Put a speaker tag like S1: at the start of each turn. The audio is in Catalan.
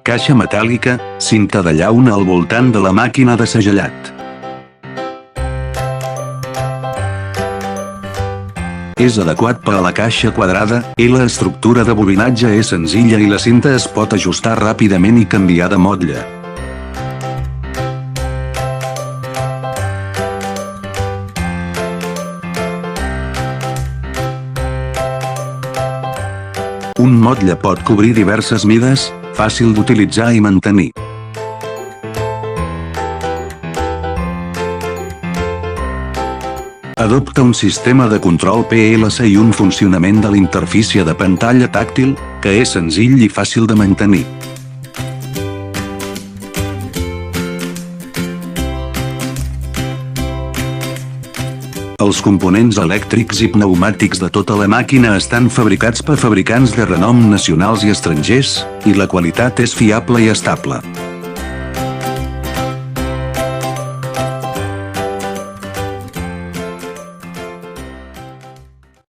S1: caixa metàl·lica, cinta de llauna al voltant de la màquina de segellat. És adequat per a la caixa quadrada, i la estructura de bobinatge és senzilla i la cinta es pot ajustar ràpidament i canviar de motlle. Un motlle pot cobrir diverses mides, fàcil d'utilitzar i mantenir. Adopta un sistema de control PLC i un funcionament de l'interfície de pantalla tàctil, que és senzill i fàcil de mantenir. Els components elèctrics i pneumàtics de tota la màquina estan fabricats per fabricants de renom nacionals i estrangers, i la qualitat és fiable i estable.